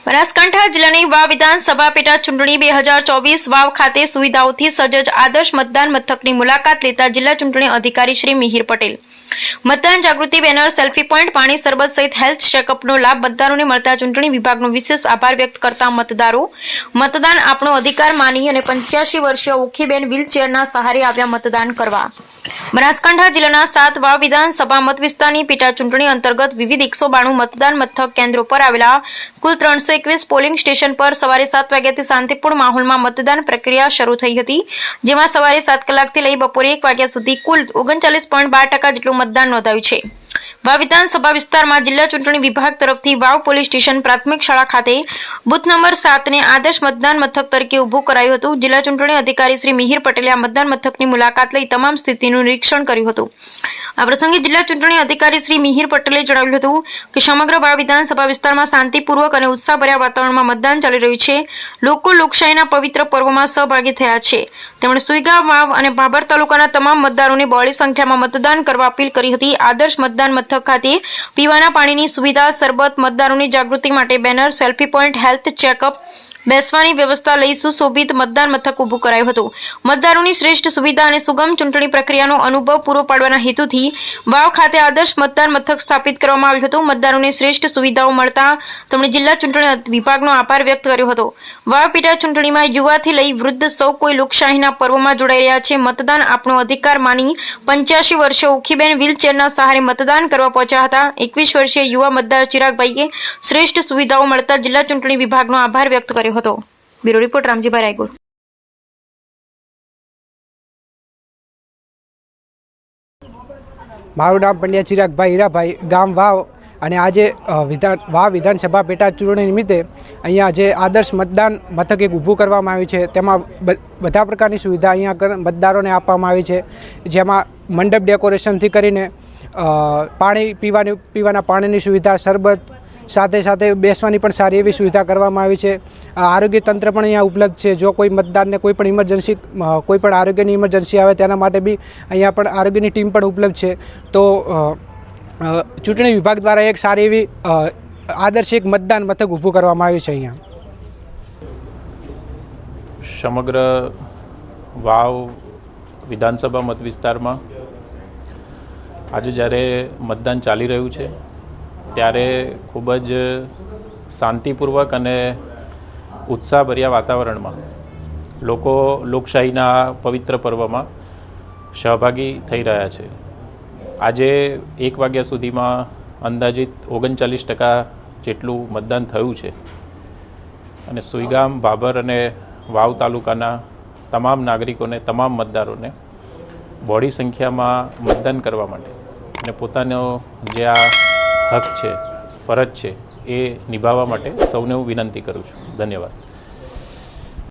બનાસકાંઠા જિલ્લાની વાવ વિધાનસભા પેટા ચૂંટણી 2024 વાવ ખાતે સુવિધાઓથી સજ્જ આદર્શ મતદાન મથકની મુલાકાત લેતા જિલ્લા ચૂંટણી અધિકારી શ્રી મિહિર પટેલ મતદાન જાગૃતિ બેનર, સેલ્ફી પોઈન્ટ, પાણી સરબત સહિત હેલ્થ ચેકઅપનો લાભ મતદારોને મળતા ચૂંટણી વિભાગનો વિશેષ આભાર વ્યક્ત કરતા મતદારો મતદાન આપણો અધિકાર માની અને 85 વર્ષીય ઓખીબેન વ્હીલચેરના સહારે આવ્યા મતદાન કરવા। બનાસકાંઠા જિલ્લાના 7 વાવ વિધાનસભા મત વિસ્તારની પેટા ચૂંટણી અંતર્ગત વિવિધ 192 મતદાન મથક કેન્દ્રો પર આવેલા કુલ 321 પોલિંગ સ્ટેશન પર સવારે 7 વાગ્યાથી શાંતિપૂર્ણ માહોલમાં મતદાન પ્રક્રિયા શરૂ થઈ હતી, જેમાં સવારે 7 કલાકથી લઈ બપોરે 1 વાગ્યા સુધી કુલ 39.12% જેટલું મતદાન નોંધાયું છે। વાવ વિધાનસભા વિસ્તારમાં જિલ્લા ચૂંટણી વિભાગ તરફથી વાવ પોલીસ સ્ટેશન પ્રાથમિક શાળા ખાતે બૂથ નંબર 7 ને આદર્શ મતદાન મથક તરીકે ઊભું કરાયું હતું। જિલ્લા ચૂંટણી અધિકારી શ્રી મિહિર પટેલે આ મતદાન મથકની મુલાકાત લઈ તમામ સ્થિતિનું નિરીક્ષણ કર્યું હતું। આ પ્રસંગે જિલ્લા ચૂંટણી અધિકારી શ્રી મિહિર પટેલે જણાવ્યું હતું કે સમગ્ર વાવ વિધાનસભા વિસ્તારમાં શાંતિપૂર્વક અને ઉત્સાહભર્યા વાતાવરણમાં મતદાન ચાલી રહ્યું છે। લોકો લોકશાહીના પવિત્ર પર્વમાં સહભાગી થયા છે। તેમણે સુઈગામ, વાવ અને ભાભર તાલુકાના તમામ મતદારોને બહોળી સંખ્યામાં મતદાન કરવા અપીલ કરી હતી। આદર્શ મતદાન મથક ખાતે પીવાના પાણીની સુવિધા, સરબત, મતદારોની જાગૃતિ માટે banner, selfie point, health checkup, બેસવાની વ્યવસ્થા લઈ સુશોભિત મતદાન મથક ઊભું કરાયું હતું। મતદારોની શ્રેષ્ઠ સુવિધા અને સુગમ ચૂંટણી પ્રક્રિયાનો અનુભવ પૂરો પાડવાના હેતુથી વાવ ખાતે આદર્શ મતદાન મથક સ્થાપિત કરવામાં આવ્યું હતું। મતદારોને શ્રેષ્ઠ સુવિધાઓ મળતા તેમણે જિલ્લા ચૂંટણી વિભાગનો આભાર વ્યક્ત કર્યો હતો। વાવ પેટા ચૂંટણીમાં યુવાથી લઈ વૃદ્ધ સૌ કોઈ લોકશાહીના પર્વમાં જોડાઈ રહ્યા છે। મતદાન આપણો અધિકાર માની 85 વર્ષીય ઓખીબેન વ્હીલચેરના સહારે મતદાન કરવા પહોંચ્યા હતા। 21 વર્ષીય યુવા મતદાર ચિરાગભાઈએ શ્રેષ્ઠ સુવિધાઓ મળતા જિલ્લા ચૂંટણી વિભાગનો આભાર વ્યક્ત કર્યો હતો। Bureau report Ramjibhai Raygur. મારું નામ પંડ્યા ચિરાગભાઈ હીરાભાઈ, ગામ વાવ, અને આજે વાવ વિધાનસભા પેટા ચૂંટણી નિમિત્તે અહીંયા જે આદર્શ મતદાન મથક એક ઊભું કરવામાં આવ્યું છે, તેમાં બધા પ્રકારની સુવિધા અહીંયા મતદારોને આપવામાં આવી છે, જેમાં મંડપ ડેકોરેશનથી કરીને પાણી પીવાના પાણીની સુવિધા, શરબત, સાથે સાથે બેસવાની પણ સારી એવી સુવિધા કરવામાં આવી છે। આરોગ્ય તંત્ર પણ અહીંયા ઉપલબ્ધ છે। જો કોઈ મતદારને કોઈ પણ ઇમરજન્સી, કોઈ પણ આરોગ્યની ઇમરજન્સી આવે તેના માટે બી અહીંયા પણ આરોગ્યની ટીમ પણ ઉપલબ્ધ છે। તો ચૂંટણી વિભાગ દ્વારા એક સારી એવી આદર્શ એક મતદાન મથક ઊભું કરવામાં આવ્યું છે। અહીંયા સમગ્ર વાવ વિધાનસભા મત વિસ્તારમાં આજે જ્યારે મતદાન ચાલી રહ્યું છે ત્યારે ખૂબ જ શાંતિપૂર્વક અને ઉત્સાહભર્યા વાતાવરણમાં લોકો લોકશાહીના પવિત્ર પર્વમાં સહભાગી થઈ રહ્યા છે। આજે 1 વાગ્યા સુધીમાં અંદાજિત 39% જેટલું મતદાન થયું છે અને સુઈગામ, ભાભર અને વાવ તાલુકાના તમામ નાગરિકોને, તમામ મતદારોને બહોળી સંખ્યામાં મતદાન કરવા માટે અને પોતાનો જે આ હક છે, ફરજ છે, એ નિભાવવા માટે સૌને હું વિનંતી કરું છું। ધન્યવાદ।